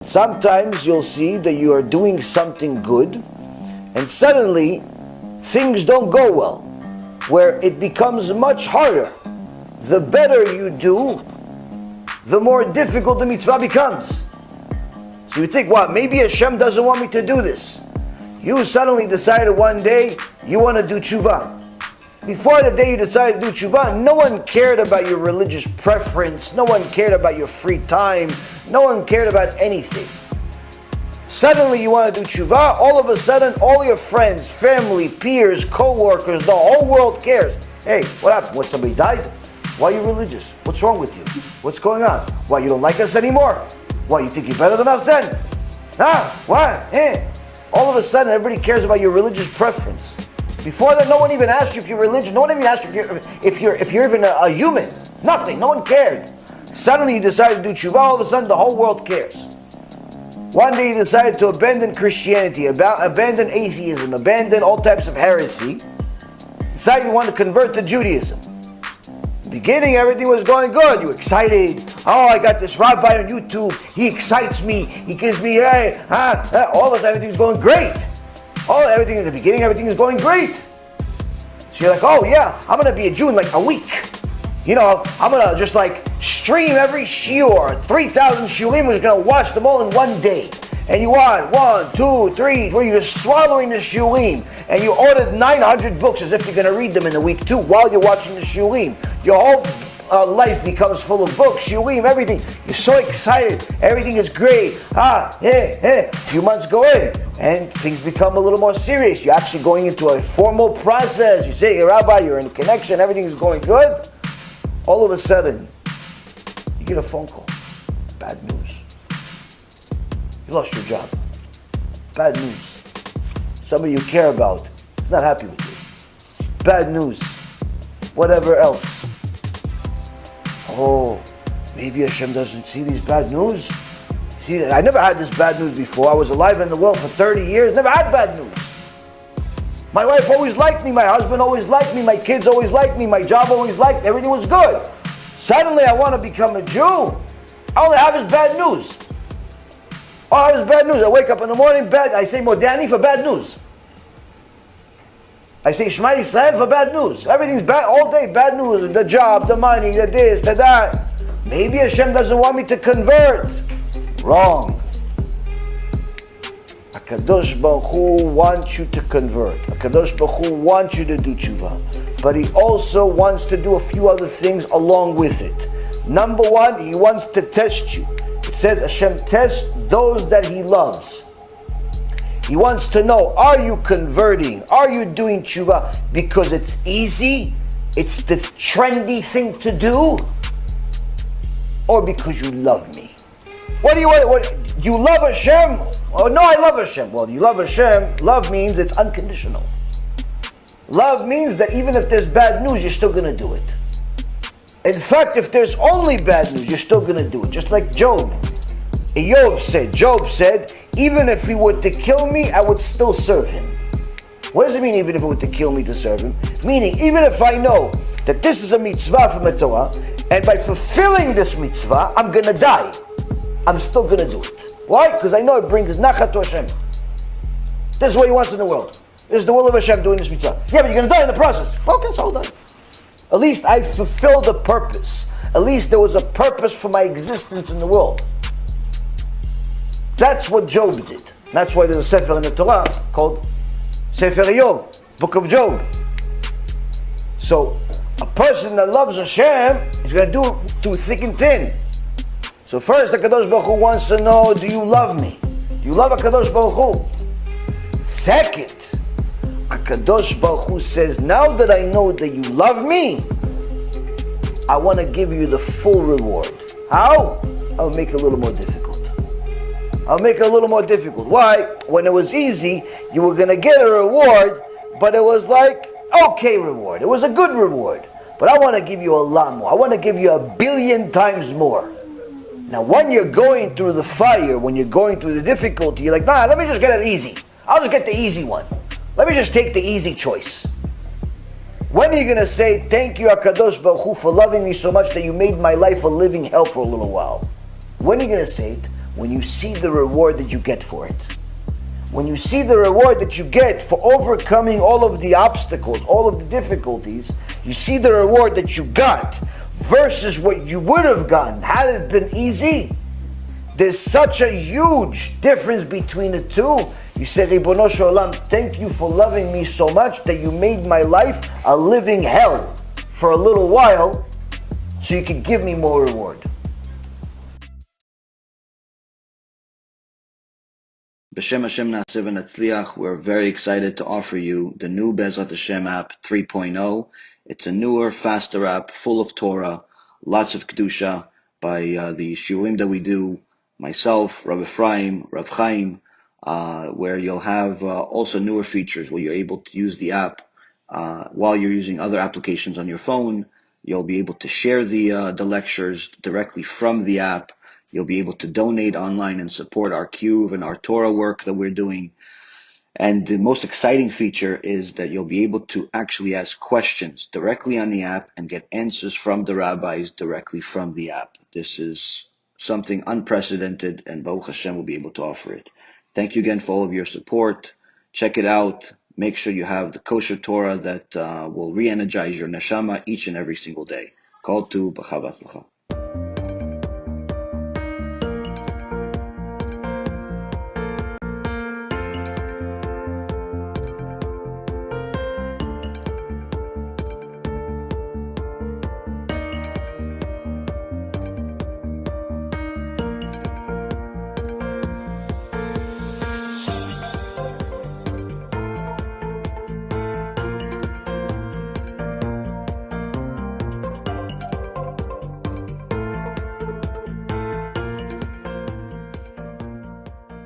Sometimes you'll see that you are doing something good, and suddenly things don't go well, where it becomes much harder. The better you do, the more difficult the mitzvah becomes. So you think, what, maybe HaShem doesn't want me to do this. You suddenly decided one day you want to do TeShuva. Before the day you decided to do TeShuva, no one cared about your religious preference, no one cared about your free time, no one cared about anything. Suddenly you want to do TeShuva, all of a sudden all your friends, family, peers, co-workers, the whole world cares. Hey, what happened? What, somebody died? Why are you religious? What's wrong with you? What's going on? Why, you don't like us anymore? Why, you think you're better than us then? What? All of a sudden everybody cares about your religious preference. Before that, no one even asked you if you're religious. No one even asked you if you're even a human. Nothing. No one cared. Suddenly you decide to do TeShuva. All of a sudden, the whole world cares. One day you decided to abandon Christianity, abandon atheism, abandon all types of heresy. Decided you want to convert to Judaism. In the beginning, everything was going good. You were excited. Oh, I got this rabbi on YouTube. He excites me. He gives me, all of a sudden, everything's going great. Everything in the beginning, everything is going great. So you're like, oh yeah, I'm going to be a Jew in like a week. I'm going to just like stream every shiur, 3,000 shiurim, we're going to watch them all in one day. And you want 1, 2, 3, where you're swallowing the shiurim. And you ordered 900 books as if you're going to read them in a week too while you're watching the shiurim. Your whole life becomes full of books, shiurim, everything. You're so excited. Everything is great. A few months go in. And things become a little more serious. You're actually going into a formal process. You say, you're Rabbi, you're in a connection, everything is going good. All of a sudden, you get a phone call. Bad news. You lost your job. Bad news. Somebody you care about is not happy with you. Bad news. Whatever else. Oh, maybe HaShem doesn't see these bad news. See, I never had this bad news before. I was alive in the world for 30 years, never had bad news. My wife always liked me, my husband always liked me, my kids always liked me, my job always liked me, everything was good. Suddenly I want to become a Jew. All I have is bad news. All I have is bad news. I wake up in the morning, I say Modani for bad news. I say Shema Yisrael for bad news. Everything's bad, all day, bad news. The job, the money, the this, the that. Maybe HaShem doesn't want me to convert. Wrong. HaKadosh Baruch Hu wants you to convert. HaKadosh Baruch Hu wants you to do TeShuva. But He also wants to do a few other things along with it. Number one, He wants to test you. It says HaShem tests those that He loves. He wants to know, are you converting? Are you doing TeShuva because it's easy? It's the trendy thing to do? Or because you love me? What do you want? Do you love HaShem? Oh no, I love HaShem. Well, you love HaShem. Love means it's unconditional. Love means that even if there's bad news, you're still going to do it. In fact, if there's only bad news, you're still going to do it. Just like Job. Job said, even if he were to kill me, I would still serve him. What does it mean, even if he were to kill me to serve him? Meaning, even if I know that this is a mitzvah from the Torah, and by fulfilling this mitzvah, I'm going to die, I'm still going to do it. Why? Because I know it brings nachat to HaShem. This is what He wants in the world. This is the will of HaShem doing this mitzvah. Yeah, but you're going to die in the process. Okay, so done. At least I fulfilled a purpose. At least there was a purpose for my existence in the world. That's what Job did. That's why there's a sefer in the Torah called Sefer Yov, Book of Job. So, a person that loves Hashem is going to do it through thick and thin. So first, the HaKadosh Baruch Hu wants to know, do you love me? Do you love HaKadosh Baruch Hu? Second, HaKadosh Baruch Hu says, now that I know that you love me, I want to give you the full reward. How? I'll make it a little more difficult. Why? When it was easy, you were going to get a reward, but it was like, okay reward. It was a good reward. but I want to give you a lot more. I want to give you 1,000,000,000 times more. Now, when you're going through the fire, when you're going through the difficulty, you're like, nah, let me just get it easy. I'll just get the easy one. Let me just take the easy choice. When are you going to say, thank you, HaKadosh Baruch Hu, for loving me so much that you made my life a living hell for a little while? When are you going to say it? When you see the reward that you get for it. When you see the reward that you get for overcoming all of the obstacles, all of the difficulties, you see the reward that you got versus what you would have gotten had it been easy. There's such a huge difference between the two. You say, Ribono Shel Olam, thank you for loving me so much that you made my life a living hell for a little while so you could give me more reward. B'Shem Hashem Na'aseh v'Natzliach, we're very excited to offer you the new BeEzrat HaShem app 3.0. It's a newer, faster app full of Torah, lots of Kedusha by the shiurim that we do, myself, Rav Ephraim, Rav Chaim, where you'll have also newer features where you're able to use the app while you're using other applications on your phone. You'll be able to share the lectures directly from the app. You'll be able to donate online and support our Kiruv and our Torah work that we're doing. And the most exciting feature is that you'll be able to actually ask questions directly on the app and get answers from the rabbis directly from the app. This is something unprecedented, and Baruch Hashem will be able to offer it. Thank you again for all of your support. Check it out. Make sure you have the kosher Torah that will re-energize your neshama each and every single day. Call to B'chavatzlacha.